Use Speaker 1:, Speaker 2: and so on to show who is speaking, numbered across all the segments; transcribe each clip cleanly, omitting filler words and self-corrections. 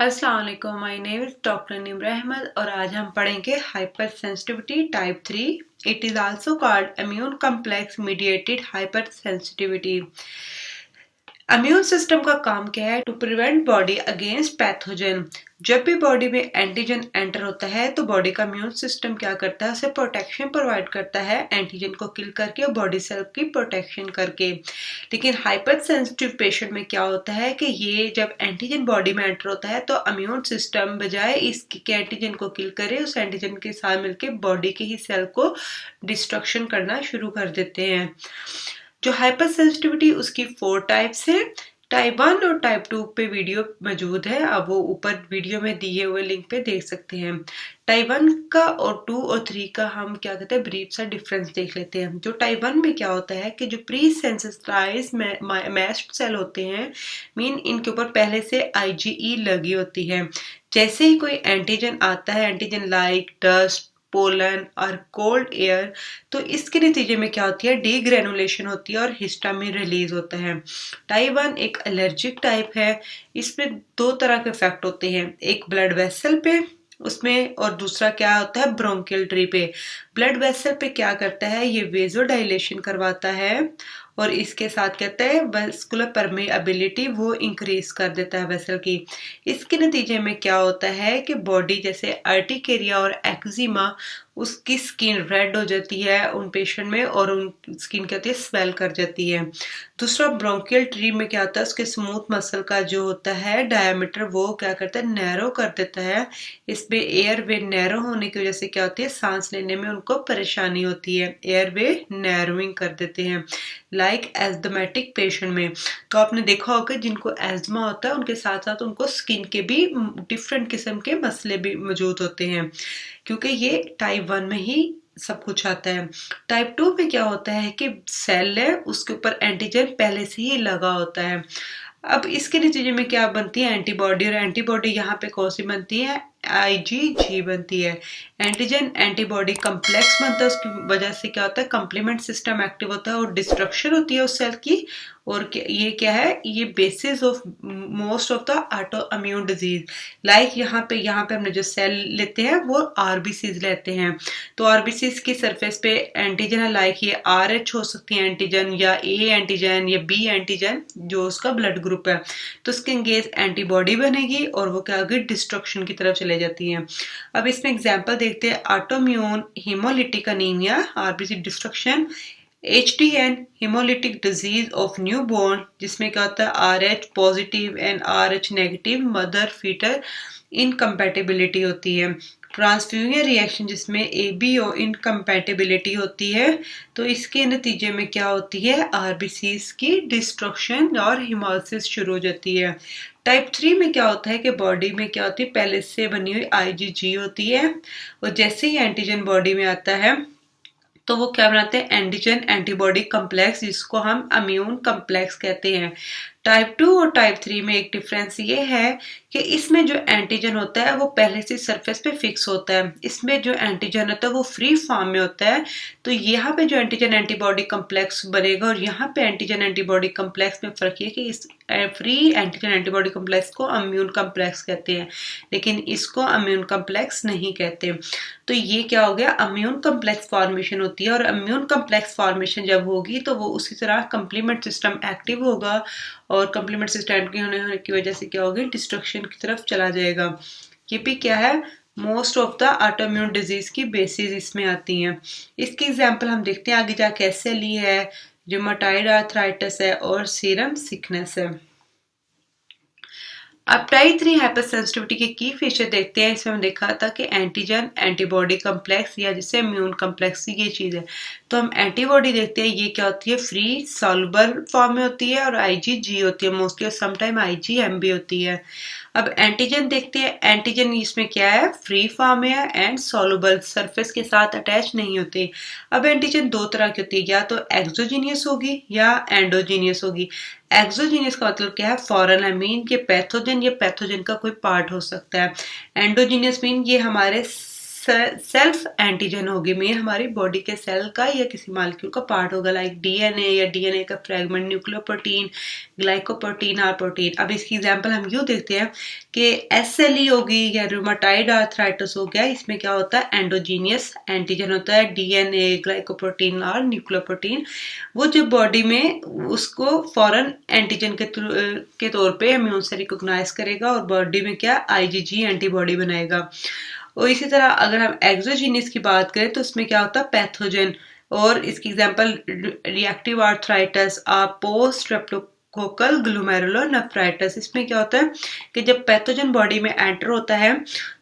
Speaker 1: अस्सलाम वालेकुम, my name is doctor Nimra Ahmed और आज हम पढ़ेंगे hypersensitivity type 3। It is also called immune complex mediated hypersensitivity. Immune system का काम क्या है? To prevent body against pathogen. जब भी बॉडी में एंटीजन एंटर होता है तो बॉडी का इम्यून सिस्टम क्या करता है? उसे प्रोटेक्शन प्रोवाइड करता है एंटीजन को किल करके और बॉडी सेल की प्रोटेक्शन करके। लेकिन हाइपर सेंसिटिव पेशेंट में क्या होता है कि ये जब एंटीजन बॉडी में एंटर होता है तो इम्यून सिस्टम बजाय इसके एंटीजन को किल करे उस एंटीजन के साथ मिलकर बॉडी के ही सेल को डिस्ट्रक्शन करना शुरू कर देते हैं। जो हाइपर सेंसिटिविटी उसकी 4 टाइप्स है। टाइप 1 और टाइप 2 पे वीडियो मौजूद है, आप वो ऊपर वीडियो में दिए हुए लिंक पे देख सकते हैं। टाइप 1 का और 2 और 3 का हम क्या कहते हैं ब्रीफ सा डिफरेंस देख लेते हैं। जो टाइप 1 में क्या होता है कि जो प्री सेंसिटाइज मैस्ड सेल होते हैं, मीन इनके ऊपर पहले से आईजीई लगी होती है। जैसे ही कोई एंटीजन आता है, एंटीजन लाइक डस्ट, पोलन और कोल्ड एयर, तो इसके नतीजे में क्या होती है? डीग्रेनुलेशन होती है और हिस्टामिन रिलीज होता है। टाइप 1 एक एलर्जिक टाइप है। इसमें दो तरह के इफेक्ट होते हैं, एक ब्लड वेसल पे उसमें और दूसरा क्या होता है ब्रोंकियल ट्री पे। ब्लड वेसल पे क्या करता है? ये वेजो डायलेशन करवाता है और इसके साथ कहते हैं वेस्कुलर परमेबिलिटी वो इंक्रीज कर देता है वेसल की। इसके नतीजे में क्या होता है कि बॉडी जैसे अर्टिकेरिया और एक्जिमा, उसकी स्किन रेड हो जाती है उन पेशेंट में और उन स्किन क्या होती है स्वेल कर जाती है। दूसरा ब्रोंकियल ट्री में क्या होता है? उसके स्मूथ मसल का जो होता है डायमीटर वो क्या करता है? नैरो कर देता है। इसमें एयर वे नैरो होने की वजह से क्या होती है? सांस लेने में उनको परेशानी होती है, एयर वे नैरोइंग कर देते हैं। लाइक एस्थमेटिक पेशेंट में तो आपने देखा होगा जिनको एस्थमा होता है उनके साथ साथ उनको स्किन के भी डिफरेंट किस्म के मसले भी मौजूद होते हैं, क्योंकि ये टाइप 1 में ही सब कुछ आता है। टाइप 2 में क्या होता है कि सेल है उसके ऊपर एंटीजन पहले से ही लगा होता है। अब इसके नतीजे में क्या बनती है? एंटीबॉडी, और एंटीबॉडी यहाँ पे कौन सी बनती है? आईजीजी बनती है। एंटीजन एंटीबॉडी कम्प्लेक्स बनता है, उसकी वजह से क्या होता है? कम्प्लीमेंट सिस्टम एक्टिव होता है और डिस्ट्रक्शन होती है उस सेल की। और ये क्या है? ये basis of most of the auto immune disease. Like यहाँ पे हमने जो सेल लेते हैं वो आरबीसीज लेते हैं, तो आरबीसीज की सरफेस पे एंटीजन है, लाइक ये आरएच हो सकती है एंटीजन या ए एंटीजन या बी एंटीजन जो उसका ब्लड ग्रुप है, तो उसके एंगेज एंटीबॉडी बनेगी और वो क्या होगी? डिस्ट्रक्शन की तरफ चले जाती है। अब इसमें एग्जांपल देखते हैं, autoimmune haemolytic anaemia RBC destruction, HDN hemolytic disease of newborn जिसमें क्या होता है? RH positive and RH negative mother fitter incompatibility होती है। ट्रांसफ्यूजन रिएक्शन जिसमें ABO इनकम्पैटिबिलिटी होती है, तो इसके नतीजे में क्या होती है? आरबीसीज की डिस्ट्रक्शन और हिमोलिसिस शुरू हो जाती है। टाइप 3 में क्या होता है कि बॉडी में क्या होती है? पहले से बनी हुई आईजीजी होती है और जैसे ही एंटीजन बॉडी में आता है तो वो क्या बनाते हैं? एंटीजन एंटीबॉडी कम्प्लेक्स, जिसको हम इम्यून कम्प्लेक्स कहते हैं। टाइप 2 और टाइप 3 में एक डिफरेंस ये है कि इसमें जो एंटीजन होता है वो पहले से सरफेस पे फिक्स होता है, इसमें जो एंटीजन होता है वो फ्री फॉर्म में होता है। तो यहाँ पे जो एंटीजन एंटीबॉडी कम्प्लेक्स बनेगा और यहाँ पे एंटीजन एंटीबॉडी कम्प्लेक्स में फर्क ये कि इस फ्री एंटीजन एंटीबॉडी कम्प्लेक्स को इम्यून कम्प्लेक्स कहते हैं, लेकिन इसको इम्यून कम्प्लेक्स नहीं कहते। तो ये क्या हो गया? इम्यून कम्प्लेक्स फॉर्मेशन होती है और इम्यून कम्प्लेक्स फॉर्मेशन जब होगी तो वो उसी तरह कंप्लीमेंट सिस्टम एक्टिव होगा और कंप्लीमेंट सिस्टम एक्टिव होने की वजह से क्या होगी? डिस्ट्रक्शन की तरफ चला जाएगा। ये भी क्या है? Most of the autoimmune disease की बेसिस इसमें आती हैं। इसकी एग्जांपल हम देखते हैं आगे जाके, SLE है, रूमेटॉइड आर्थराइटिस है और सीरम सिकनेस है। अब टाइप 3 हाइपर सेंसिटिविटी के की फीचर देखते हैं। इसमें हम देखा था कि एंटीजन एंटीबॉडी कम्प्लेक्स या जिसे इम्यून कम्प्लेक्स ये चीज़ है। तो हम एंटीबॉडी देखते हैं, ये क्या होती है? फ्री सॉल्युबल फॉर्म में होती है और आईजीजी होती है मोस्टली और समटाइम आईजीएम भी होती है। अब एंटीजन देखते हैं, एंटीजन इसमें क्या है? फ्री फॉर्म है एंड सॉल्युबल, सरफेस के साथ अटैच नहीं होते। अब एंटीजन दो तरह की होती है, या तो एक्सोजीनियस होगी या एंडोजीनियस होगी। एक्सोजीनियस का मतलब क्या है? फॉरेन है, मीन के पैथोजन या पैथोजन का कोई पार्ट हो सकता है। एंडोजीनियस मीन ये हमारे सेल्फ एंटीजन होगी, मीन हमारी बॉडी के सेल का या किसी मॉलिक्यूल का पार्ट होगा, लाइक डीएनए या डीएनए का fragment, nucleoprotein, glycoprotein, or protein. अब इसकी एग्जांपल हम यूँ देखते हैं कि एसएलई होगी या रूमेटाइड आर्थराइटिस हो गया, इसमें क्या होता है एंडोजीनियस एंटीजन होता है, डीएनए, ग्लाइकोप्रोटीन और न्यूक्लियोप्रोटीन। वो जब बॉडी में उसको फॉरेन एंटीजन के तौर पे इम्यून से रिकॉग्नाइज करेगा और बॉडी में क्या आईजीजी एंटीबॉडी बनाएगा। और इसी तरह अगर हम एक्सोजीनियस की बात करें तो इसमें क्या होता है पैथोजन, और इसकी example reactive arthritis, post streptococcal glomerulonephritis. इसमें क्या होता है कि जब पैथोजन बॉडी में एंटर होता है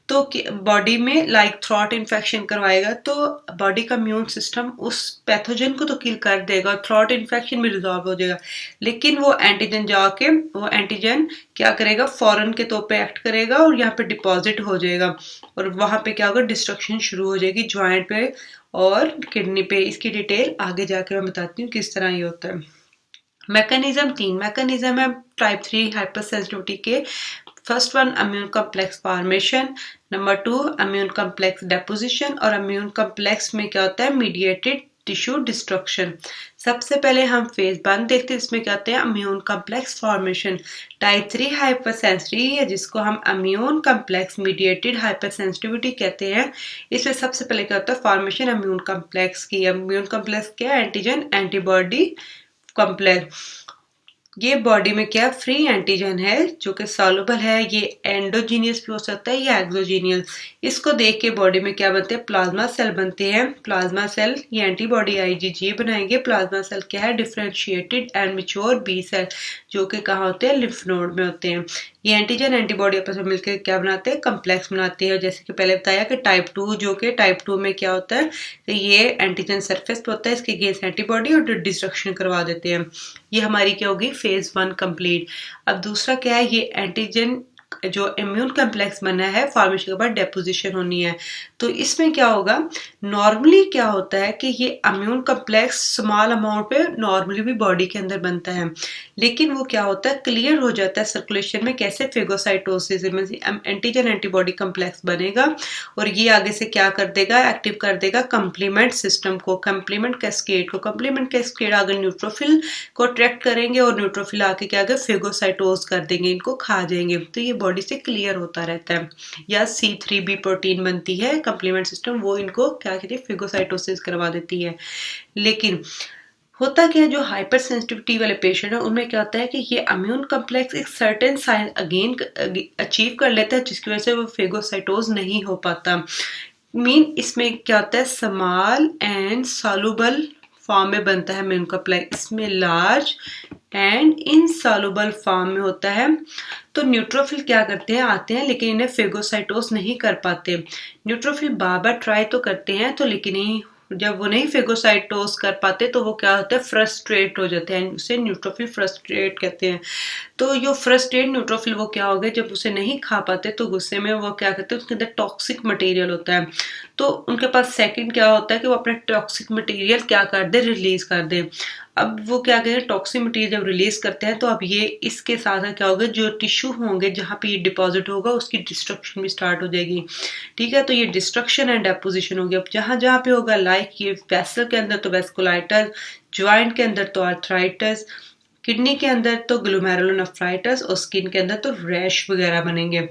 Speaker 1: तो बॉडी में लाइक थ्रॉट इन्फेक्शन करवाएगा, तो बॉडी का इम्यून सिस्टम उस पैथोजन को तो किल कर देगा, थ्रॉट इन्फेक्शन भी रिजॉल्व हो जाएगा, लेकिन वो एंटीजन जाके वो एंटीजन क्या करेगा फॉरेन के तौर पे एक्ट करेगा और यहाँ पे डिपॉजिट हो जाएगा, और वहाँ पे क्या होगा डिस्ट्रक्शन शुरू हो जाएगी ज्वाइंट पे और किडनी पे। इसकी डिटेल आगे जाकर मैं बताती हूँ किस तरह ये होता है। मैकेनिज्म, 3 मैकेनिज्म है टाइप 3 हाइपर सेंसिटिविटी के। First one immune complex formation, number 2 immune complex deposition, और इम्यून कॉम्प्लेक्स में क्या होता है मीडिएटेड टिश्यू डिस्ट्रक्शन। सबसे पहले हम फेज 1 देखते हैं, इसमें क्या होते हैं immune complex formation. Type 3 hyper sensitivity है जिसको हम immune complex mediated hyper sensitivity कहते हैं। इसमें सबसे पहले क्या होता है फॉर्मेशन इम्यून कॉम्प्लेक्स की। इम्यून कॉम्प्लेक्स क्या है एंटीजन एंटीबॉडी कॉम्प्लेक्स। ये बॉडी में क्या फ्री एंटीजन है जो कि सॉल्युबल है, ये एंडोजीनियस भी हो सकता है या एक्सोजीनियस। इसको देख के बॉडी में क्या बनते हैं प्लाज्मा सेल बनते हैं। प्लाज्मा सेल ये एंटीबॉडी आईजीजी बनाएंगे। प्लाज्मा सेल क्या है differentiated and mature B cell जो कि कहाँ होते हैं लिम्फ नोड में होते हैं। ये एंटीजन एंटीबॉडी आपस में मिलकर क्या बनाते हैं कम्प्लेक्स बनाते हैं। जैसे कि पहले बताया कि टाइप 2 जो कि टाइप 2 में क्या होता है कि ये एंटीजन सरफेस पे होता है, इसके अगेंस्ट एंटीबॉडी और डिस्ट्रक्शन करवा देते हैं। ये हमारी क्या होगी फेज 1 कंप्लीट। अब दूसरा क्या है ये एंटीजन जो इम्यून कम्प्लेक्स बना है फॉर्मेशन के बाद डेपोजिशन होनी है। तो इसमें क्या होगा नॉर्मली क्या होता है कि ये इम्यून कम्प्लेक्स स्मॉल अमाउंट पे नॉर्मली भी बॉडी के अंदर बनता है, लेकिन वो क्या होता है क्लियर हो जाता है सर्कुलेशन में। कैसे फेगोसाइटोसिस में एंटीजन एंटीबॉडी कम्प्लेक्स बनेगा और ये आगे से क्या कर देगा एक्टिव कर देगा कंप्लीमेंट सिस्टम को, कंप्लीमेंट कैस्केड को। कंप्लीमेंट कैस्केड अगर न्यूट्रोफिल को अट्रैक्ट करेंगे और न्यूट्रोफिल आके क्या आगे फेगोसाइटोस कर देंगे, इनको खा जाएंगे, तो ये बॉडी से क्लियर होता रहता है। या C3b प्रोटीन बनती है कंप्लीमेंट सिस्टम, वो इनको क्या कहते हैं फेगोसाइटोसिस करवा देती है। लेकिन होता क्या है जो हाइपर सेंसिटिविटी वाले पेशेंट है उनमें क्या होता है कि ये इम्यून कम्प्लेक्स एक सर्टेन साइज अगेन अचीव कर लेता है जिसकी वजह से वो फेगोसाइटोज नहीं हो पाता। मीन इसमें क्या होता है स्मॉल एंड सॉल्युबल फॉर्म में बनता है इम्यून कम्प्लेक्स, इसमें लार्ज एंड इनसॉल्युबल फॉर्म में होता है। तो न्यूट्रोफिल क्या करते हैं आते हैं लेकिन इन्हें फेगोसाइटोस नहीं कर पाते। न्यूट्रोफिल बार बार ट्राई तो करते हैं तो लेकिन जब वो नहीं फेगोसाइटोस कर पाते तो वो क्या होता है फ्रस्ट्रेट हो जाते हैं, उसे न्यूट्रोफिल फ्रस्ट्रेट कहते हैं। तो जो फ्रस्ट्रेट न्यूट्रोफिल वो क्या हो गए जब उसे नहीं खा पाते तो गुस्से में वो क्या करते हैं उसके अंदर टॉक्सिक मटेरियल होता है, तो उनके पास सेकंड क्या होता है कि वो अपना टॉक्सिक मटेरियल क्या कर दे रिलीज कर दे। अब वो क्या करें टॉक्सिक मटेरियल जब रिलीज करते हैं तो अब ये इसके साथ क्या होगा जो टिश्यू होंगे जहाँ पे ये डिपॉजिट होगा उसकी डिस्ट्रक्शन भी स्टार्ट हो जाएगी। ठीक है, तो ये डिस्ट्रक्शन एंड डेपोजिशन होगी। अब जहाँ जहाँ पे होगा लाइक ये वेसल के अंदर तो वेस्कुलाइटिस, ज्वाइंट के अंदर तो आर्थराइटिस, किडनी के अंदर तो ग्लोमेरुलोनेफ्राइटिस और स्किन के अंदर तो रैश वगैरह बनेंगे।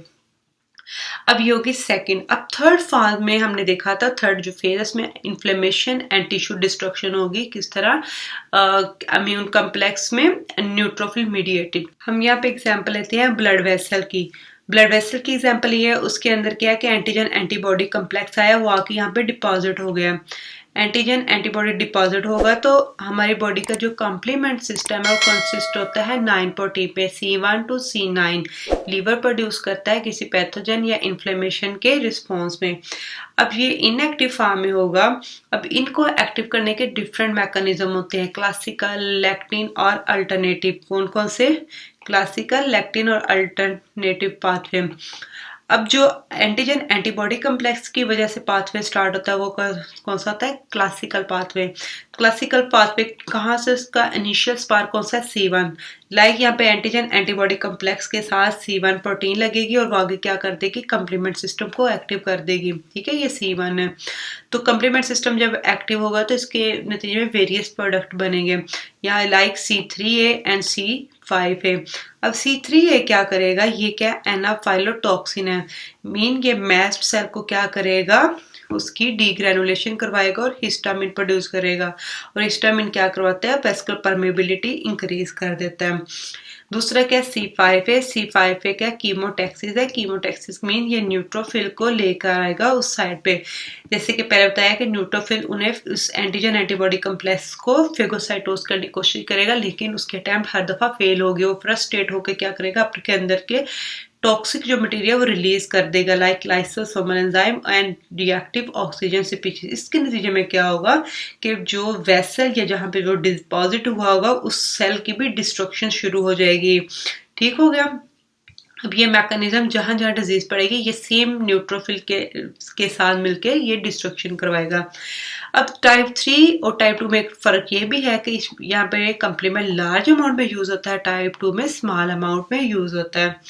Speaker 1: अब ये होगी सेकेंड। अब थर्ड फॉर्म में हमने देखा था थर्ड जो फेज इसमें इन्फ्लेमेशन एंड टिश्यू डिस्ट्रक्शन होगी किस तरह इम्यून कम्प्लेक्स में न्यूट्रोफिल मीडिएटेड। हम यहाँ पे एग्जांपल लेते हैं ब्लड वेसल की। ब्लड वेसल की एग्जांपल ये है उसके अंदर क्या है कि एंटीजन एंटीबॉडी कम्प्लेक्स आया वो आके यहाँ पे डिपॉजिट हो गया। एंटीजन एंटीबॉडी डिपॉजिट होगा तो हमारी बॉडी का जो कॉम्प्लीमेंट सिस्टम है वो कंसिस्ट होता है 9 प्रोटीन पे C1 to C9। Liver produce करता है किसी पैथोजन या इन्फ्लेमेशन के रिस्पॉन्स में। अब ये इनएक्टिव फॉर्म में होगा। अब इनको एक्टिव करने के डिफरेंट मैकेनिज्म होते हैं क्लासिकल, लैक्टिन और अल्टरनेटिव। कौन कौन से क्लासिकल, लैक्टिन और अल्टरनेटिव पाथवे। अब जो एंटीजन एंटीबॉडी कम्प्लेक्स की वजह से पाथवे स्टार्ट होता है वो कौन सा होता है? Classical pathway. क्लासिकल पाथवे कहाँ से उसका इनिशियल स्पार्क कौन सा है? C1। लाइक यहाँ पे एंटीजन एंटीबॉडी कम्प्लेक्स के साथ C1 प्रोटीन लगेगी और वो आगे क्या कर देगी? कंप्लीमेंट सिस्टम को एक्टिव कर देगी। ठीक है, ये C1 है। तो कंप्लीमेंट सिस्टम जब एक्टिव होगा तो इसके नतीजे में वेरियस प्रोडक्ट बनेंगे, यहाँ लाइक C3A एंड C5A। अब C3A क्या करेगा? ये क्या एनाफाइलोटॉक्सिन है, मीन ये मैस्ट सेल को क्या करेगा? उसकी डीग्रेनुलेशन करवाएगा और हिस्टामिन प्रोड्यूस करेगा, और हिस्टामिन क्या करवाता है? वेस्कुलर परमेबिलिटी इंक्रीज कर देता है। दूसरा क्या? C5A। C5A क्या? कीमोटैक्सिस है। कीमोटैक्सिस मीन ये न्यूट्रोफिल को लेकर आएगा उस साइड पे, जैसे कि पहले बताया कि न्यूट्रोफिल उन्हें उस एंटीजन एंटीबॉडी कम्प्लेक्स को फेगोसाइटोज करने की कोशिश करेगा, लेकिन उसके अटेम्प्ट हर दफा फेल हो गए। वो फ्रस्ट्रेट होकर क्या करेगा? आपके अंदर के टॉक्सिक जो मटेरियल वो रिलीज कर देगा, like lysosomal enzyme and reactive oxygen species. इसके नतीजे में क्या होगा कि जो वेसल या जहाँ पे वो डिपॉजिट हुआ होगा उस सेल की भी डिस्ट्रक्शन शुरू हो जाएगी। ठीक हो गया। अब ये मैकेनिज्म जहाँ जहाँ डिजीज पड़ेगी ये सेम न्यूट्रोफिल के साथ मिलके ये डिस्ट्रक्शन करवाएगा। अब टाइप 3 और टाइप 2 में एक फ़र्क ये भी है कि यहाँ पे कंप्लीमेंट लार्ज अमाउंट में यूज़ होता है, टाइप 2 में स्मॉल अमाउंट में यूज़ होता है।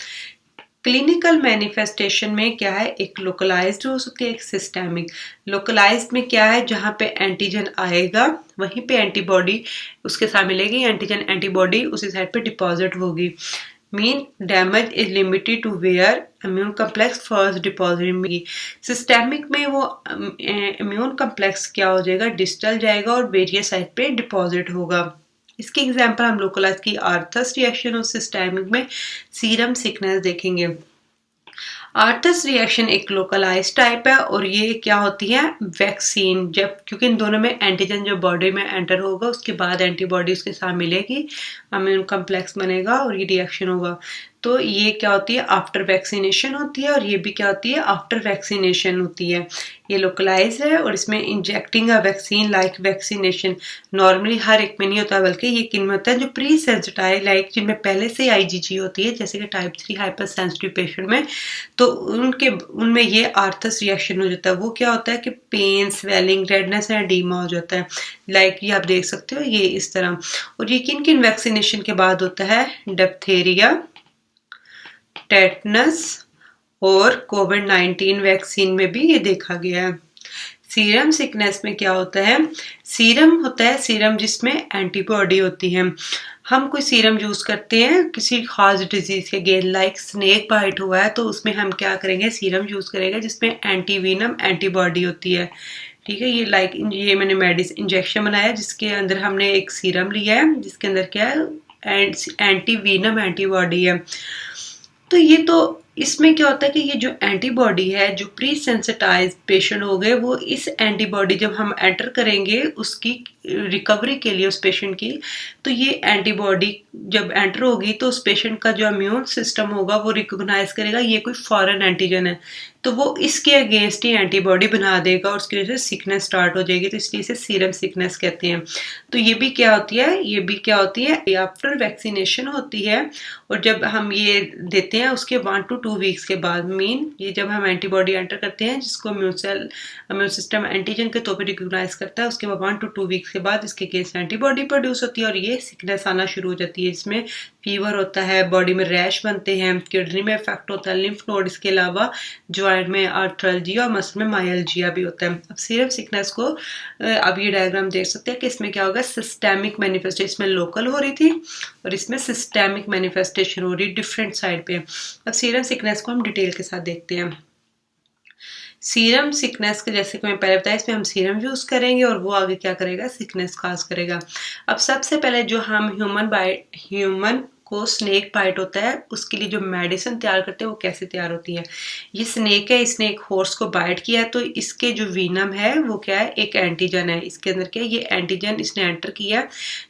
Speaker 1: क्लिनिकल मैनिफेस्टेशन में क्या है? एक लोकलाइज्ड हो सकती है, एक सिस्टेमिक। लोकलाइज्ड में क्या है? जहाँ पे एंटीजन आएगा वहीं पे एंटीबॉडी उसके साथ मिलेगी, एंटीजन एंटीबॉडी उसी साइड पे डिपॉजिट होगी। Mean damage is limited to where immune complex first deposit. Systemic में वो इम्यून कम्प्लेक्स क्या हो जाएगा? डिस्टल जाएगा और वेरियस साइड पे डिपॉजिट होगा। इसकी एग्जांपल हम लोकलाइज की आर्थस रिएक्शन और सिस्टेमिक में सीरम सिकनेस देखेंगे। आर्थस रिएक्शन एक लोकलाइज टाइप है और ये क्या होती है? वैक्सीन। जब क्योंकि इन दोनों में एंटीजन जो बॉडी में एंटर होगा उसके बाद एंटीबॉडी उसके साथ मिलेगी, इम्यून कम्प्लेक्स बनेगा और ये रिएक्शन होगा। तो ये क्या होती है? आफ्टर वैक्सीनेशन होती है, और ये भी क्या होती है? आफ्टर वैक्सीनेशन होती है। ये लोकलाइज है और इसमें injecting a vaccine like vaccination normally हर एक में नहीं होता, बल्कि ये किन में होता है? जो प्री सेंसिटाइज लाइक जिनमें पहले से आईजीजी होती है, जैसे कि टाइप 3 हाइपर सेंसिटिव पेशेंट में, तो उनमें ये आर्थस रिएक्शन हो जाता है। वो क्या होता है कि pain, swelling, redness and oedema हो जाता है, लाइक ये आप देख सकते हो ये इस तरह। और ये किन किन वैक्सीनेशन के बाद होता है? डिप्थीरिया, टेटनस और कोविड-19 वैक्सीन में भी ये देखा गया है। सीरम सिकनेस में क्या होता है? सीरम होता है सीरम जिसमें एंटीबॉडी होती है। हम कोई सीरम यूज करते हैं किसी खास डिजीज के अगेंस्ट, लाइक स्नेक बाइट हुआ है तो उसमें हम क्या करेंगे? सीरम यूज करेंगे जिसमें एंटीवीनम एंटीबॉडी होती है। ठीक है, ये लाइक ये मैंने मेडिसिन इंजेक्शन बनाया जिसके अंदर हमने एक सीरम लिया है जिसके अंदर क्या है? एंटीवीनम एंटीबॉडी है। तो ये तो इसमें क्या होता है कि ये जो एंटीबॉडी है, जो प्री सेंसिटाइज पेशेंट हो गए, वो इस एंटीबॉडी जब हम एंटर करेंगे उसकी रिकवरी के लिए उस पेशेंट की, तो ये एंटीबॉडी जब एंटर होगी तो उस पेशेंट का जो इम्यून सिस्टम होगा वो रिकॉग्नाइज करेगा ये कोई फॉरेन एंटीजन है, तो वो इसके अगेंस्ट ही एंटीबॉडी बना देगा और उसकी वजह से सिकनेस स्टार्ट हो जाएगी। तो इसलिए इसे सीरम सिकनेस कहते हैं। तो ये भी क्या होती है? ये भी क्या होती है? आफ्टर वैक्सीनेशन होती है, और जब हम ये देते हैं उसके 1 to 2 वीक्स के बाद, मीन ये जब हम एंटीबॉडी एंटर करते हैं जिसको इम्यून सिस्टम एंटीजन के तौर पर रिकॉग्नाइज करता है, उसके बाद 1 to 2 वीक्स के बाद इसके अगेंस्ट एंटीबॉडी प्रोड्यूस होती है और ये सिकनेस आना शुरू हो जाती है। इसमें फीवर होता है, बॉडी में रैश बनते हैं, किडनी में इफेक्ट होता है, लिम्फ नोड, इसके अलावा जॉइंट में आर्थ्रालजिया और मसल में मायल्जिया भी होता है। अब सीरम सिकनेस को अब ये डायग्राम देख सकते हैं कि इसमें क्या होगा? सिस्टेमिक मैनिफेस्टेशन, इसमें लोकल हो रही थी और इसमें सिस्टेमिक मैनिफेस्टेशन हो रही डिफरेंट साइड पे। अब सीरम सिकनेस को हम डिटेल के साथ देखते हैं। सीरम सिकनेस के जैसे कि मैं पहले बताया, इसमें हम सीरम यूज करेंगे और वो आगे क्या करेगा? सिकनेस काज करेगा। अब सबसे पहले जो हम ह्यूमन को स्नेक बाइट होता है उसके लिए जो मेडिसिन तैयार करते हैं वो कैसे तैयार होती है? ये स्नेक है, इसने एक हॉर्स को बाइट किया है तो इसके जो वीनम है वो क्या है? एक एंटीजन है। इसके अंदर क्या है? ये एंटीजन इसने एंटर किया,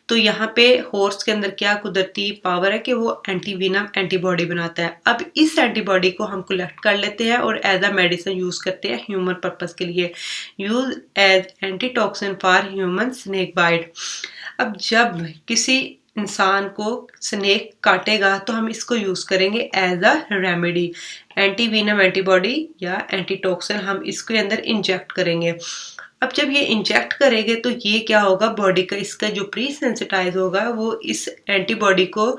Speaker 1: तो यहाँ पे हॉर्स के अंदर क्या कुदरती पावर है कि वो एंटीवीनम एंटीबॉडी बनाता है। अब इस एंटीबॉडी को हम कलेक्ट कर लेते हैं और एज अ मेडिसिन यूज करते हैं ह्यूमन पर्पस के लिए, use as antitoxin for human snake bite. अब जब किसी इंसान को स्नेक काटेगा तो हम इसको यूज करेंगे एज अ रेमेडी। एंटीवीनम एंटीबॉडी या एंटीटॉक्सिन हम इसके अंदर इंजेक्ट करेंगे। अब जब ये इंजेक्ट करेंगे तो ये क्या होगा, बॉडी का इसका जो प्री सेंसिटाइज होगा वो इस एंटीबॉडी को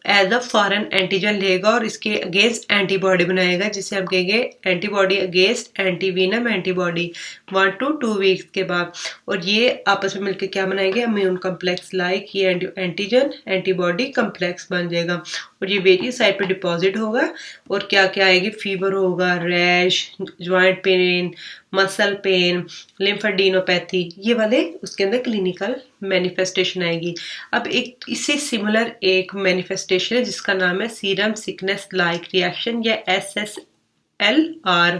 Speaker 1: एज अ फॉरेन एंटीजन लेगा और इसके अगेंस्ट एंटीबॉडी बनाएगा, जिसे हम कहेंगे antibody against antivenom antibody 1 to 2 weeks के बाद। और ये आपस में मिलकर क्या बनाएंगे, इम्यून कम्प्लेक्स लाइक ये एंटीजन एंटीबॉडी कम्प्लेक्स बन जाएगा और ये वेरियस साइट पे डिपॉजिट होगा। और क्या क्या आएगी, फीवर होगा, rash, joint pain, muscle pain, lymphadenopathy, ये वाले उसके अंदर क्लिनिकल मैनिफेस्टेशन आएगी। अब एक इससे सिमिलर एक मैनिफेस्टेशन है जिसका नाम है सीरम सिकनेस लाइक रिएक्शन या SSLR।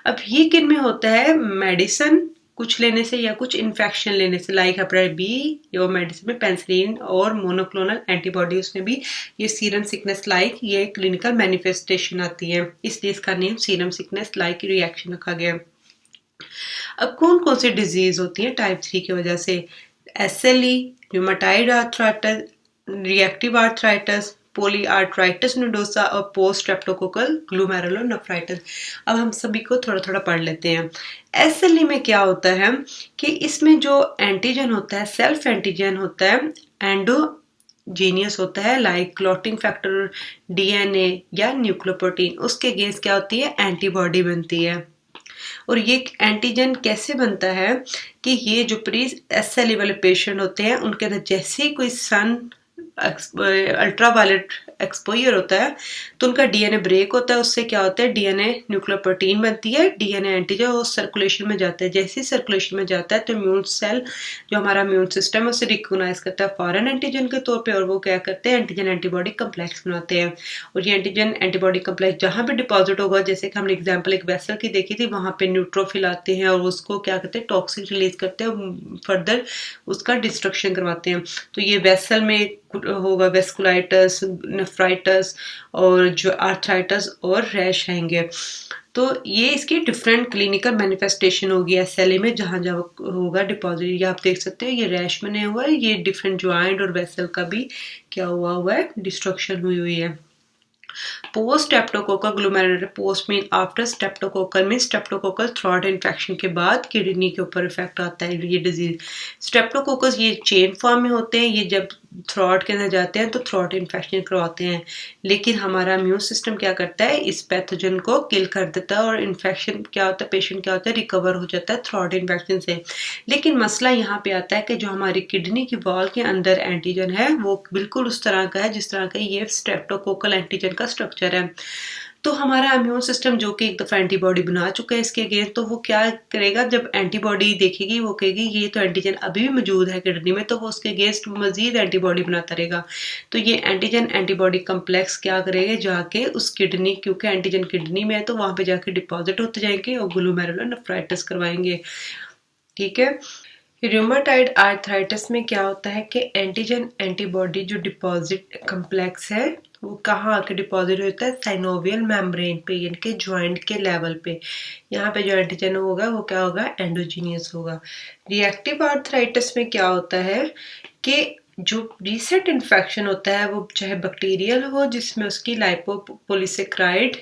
Speaker 1: अब ये किन में होता है, मेडिसिन कुछ लेने से या कुछ इन्फेक्शन लेने से, लाइक हेपेटाइटिस बी या मेडिसिन में पेनिसिलिन और मोनोक्लोनल एंटीबॉडी, उसमें भी ये सीरम सिकनेस लाइक ये क्लिनिकल मैनिफेस्टेशन आती है, इसलिए इसका name serum sickness like reaction रखा गया। अब कौन कौन सी डिजीज होती है टाइप 3 की वजह से, SLE, rheumatoid arthritis, reactive arthritis, पोली आर्थराइटिस नोडोसा और पोस्ट स्ट्रेप्टोकोकल ग्लोमेरुलोनेफ्राइटिस। अब हम सभी को थोड़ा थोड़ा पढ़ लेते हैं। SLE में क्या होता है कि इसमें जो एंटीजन होता है, सेल्फ एंटीजन होता है, एंडोजीनियस होता है, लाइक क्लॉटिंग फैक्टर, DNA या न्यूक्लियोप्रोटीन, उसके अगेंस्ट क्या होती है, एंटीबॉडी बनती है। और ये एंटीजन कैसे बनता है कि ये जो प्री SLE वाले पेशेंट होते हैं उनके अंदर जैसे ही कोई सन अल्ट्रावायलेट एक्सपोजर होता है तो उनका DNA ब्रेक होता है, उससे क्या होता है, DNA न्यूक्लियोप्रोटीन बनती है, DNA एंटीजन वो सर्कुलेशन में जाता है। जैसे ही सर्कुलेशन में जाता है तो इम्यून सेल जो हमारा इम्यून सिस्टम है उसे रिकॉग्नाइज करता है फॉरेन एंटीजन के तौर पे और वो क्या करते हैं, एंटीजन एंटीबॉडी कम्प्लेक्स बनाते हैं। और ये एंटीजन एंटीबॉडी कम्प्लेक्स जहाँ पे डिपॉजिट होगा, जैसे कि हमने एग्जाम्पल एक वेसल की देखी थी, वहाँ पे न्यूट्रोफिल आते हैं और उसको क्या करते हैं, टॉक्सिन रिलीज करते हैं, फर्दर उसका डिस्ट्रक्शन करवाते हैं। तो ये वेसल में होगा वेस्कुलाइटिस, नेफ्राइटिस और जो आर्थराइटिस और रैश रहेंगे। तो ये इसकी डिफरेंट क्लिनिकल मैनिफेस्टेशन होगी SLE में, जहाँ जहाँ होगा डिपॉजिट। ये आप देख सकते हैं, ये रैश बने हुआ है, ये डिफरेंट ज्वाइंट और वेसल का भी क्या हुआ है, डिस्ट्रक्शन हुई है। Post streptococcal glomerular, post mean after, streptococcal mean streptococcal throat infection के बाद किडनी के ऊपर इफेक्ट आता है ये डिजीज। स्ट्रेप्टोकोकस ये चेन फॉर्म में होते हैं, ये जब थ्रॉट के अंदर जाते हैं तो थ्रॉट इन्फेक्शन करवाते हैं, लेकिन हमारा इम्यून सिस्टम क्या करता है, इस पैथोजन को किल कर देता है और इन्फेक्शन क्या होता है, पेशेंट क्या होता है, रिकवर हो जाता है थ्रॉट इन्फेक्शन से। लेकिन मसला यहाँ पे आता है कि जो हमारी किडनी की वॉल के अंदर एंटीजन है वो बिल्कुल उस तरह का है जिस तरह का ये स्ट्रेप्टोकोकल एंटीजन का स्ट्रक्चर है। तो हमारा इम्यून सिस्टम जो कि एक दफ़ा एंटीबॉडी बना चुका है इसके अगेंस्ट, तो वो क्या करेगा, जब एंटीबॉडी देखेगी वो कहेगी ये तो एंटीजन अभी भी मौजूद है किडनी में, तो वो उसके अगेंस्ट मजीद एंटीबॉडी बनाता रहेगा। तो ये एंटीजन एंटीबॉडी कम्प्लेक्स क्या करेगा, जाके उस किडनी, क्योंकि एंटीजन किडनी में है तो वहाँ पे जाके डिपॉजिट होते जाएंगे और ग्लोमेरुलोनेफ्राइटिस करवाएंगे। ठीक है। रूमेटाइड आर्थराइटिस में क्या होता है कि एंटीजन एंटीबॉडी जो डिपॉजिट कम्प्लेक्स है वो कहाँ आके डिपॉजिट होता है, साइनोवियल मेम्ब्रेन पे, यानी कि ज्वाइंट के लेवल पे। यहाँ पे जो एंटीजन होगा वो क्या होगा, एंडोजीनियस होगा। रिएक्टिव आर्थराइटिस में क्या होता है कि जो रिसेंट इन्फेक्शन होता है वो चाहे बैक्टीरियल हो जिसमें उसकी लाइपोपोलिसेक्राइड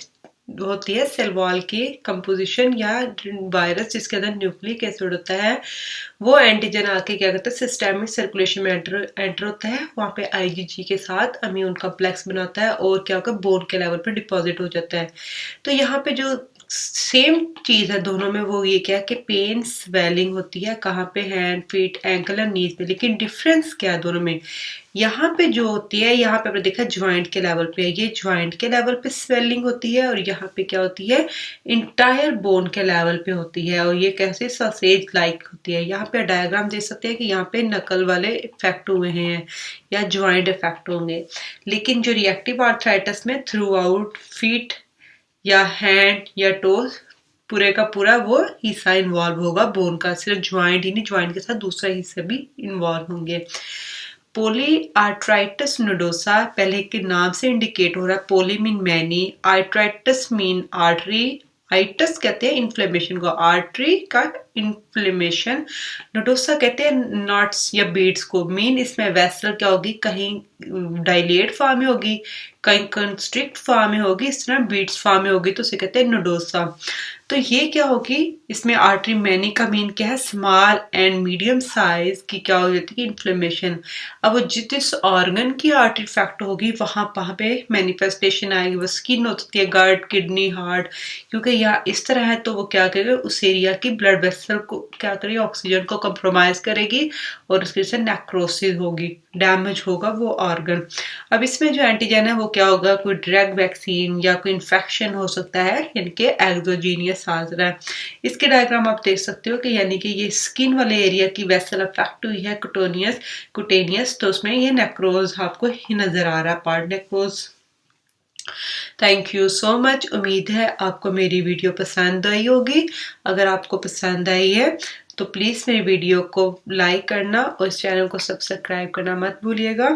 Speaker 1: होती है सेल वॉल की कंपोजिशन, या वायरस जिसके अंदर न्यूक्लिक एसिड होता है, वो एंटीजन आके क्या करता है, सिस्टेमिक सर्कुलेशन में एंटर होता है, वहाँ पे IgG के साथ इम्यून कम्प्लेक्स बनाता है और क्या होगा, बोन के लेवल पे डिपॉजिट हो जाता है। तो यहाँ पे जो सेम चीज़ है दोनों में, वो ये क्या कि पेन स्वेलिंग होती है, कहाँ पे, हैंड, फीट, एंकल और नीज पे। लेकिन डिफरेंस क्या है दोनों में, यहाँ पे जो होती है, यहाँ पे आपने देखा ज्वाइंट के लेवल पे, ये ज्वाइंट के लेवल पे स्वेलिंग होती है और यहाँ पे क्या होती है, इंटायर बोन के लेवल पे होती है और ये कैसे सॉसेज लाइक होती है। यहाँ पे डायग्राम देख सकते हैं कि यहाँ पे नकल वाले इफेक्ट हुए हैं या ज्वाइंट इफेक्ट होंगे। लेकिन जो रिएक्टिव आर्थराइटिस में थ्रू आउट फीट या हैंड या टोज पूरे का पूरा वो हिस्सा इन्वॉल्व होगा बोन का, सिर्फ ज्वाइंट ही नहीं, ज्वाइंट के साथ दूसरा हिस्सा भी इन्वॉल्व होंगे। पोली आर्थराइटिस नोडोसा पहले के नाम से इंडिकेट हो रहा है, poly mean many, arthritis mean artery itis कहते हैं इन्फ्लेमेशन को, आर्टरी का इन्फ्लेमेशन। नोडोसा कहते हैं नॉट्स या बीड्स को। मेन इसमें वेसल क्या होगी, कहीं डायलेट फॉर्म में होगी, कहीं कंस्ट्रिक्ट फॉर्म में होगी, इस तरह बीड्स फॉर्म में होगी, तो उसे कहते हैं नोडोसा। तो ये क्या होगी, इसमें आर्टरी मैनी का मीन क्या है, स्मॉल एंड मीडियम साइज की क्या हो जाती है, इन्फ्लेमेशन। अब वो जिस ऑर्गन की आर्टरी इफेक्ट होगी वहां पे मैनिफेस्टेशन आएगी, वो स्किन होती है, गट, किडनी, हार्ट, क्योंकि यहाँ इस तरह है तो वो क्या करेगा, उस एरिया की ब्लड वेसल को क्या करेगी, ऑक्सीजन को कंप्रोमाइज करेगी और उसकी वजह से नेक्रोसिस होगी, डैमेज होगा वो ऑर्गन। अब इसमें जो एंटीजन है वो क्या होगा, कोई ड्रग, वैक्सीन या कोई इन्फेक्शन हो सकता है, यानी कि एक्सोजीनियस आ रहा है। इसके डायग्राम आप देख सकते हो कि यानी कि ये स्किन वाले एरिया की वेसल अफेक्ट हुई है, कुटेनियस, तो उसमें ये नेक्रोज आपको ही नजर आ रहा है, part necrose. Thank you so much. उम्मीद है आपको मेरी वीडियो पसंद आई होगी। अगर आपको पसंद आई है तो प्लीज़ मेरी वीडियो को लाइक करना और इस चैनल को सब्सक्राइब करना मत भूलिएगा।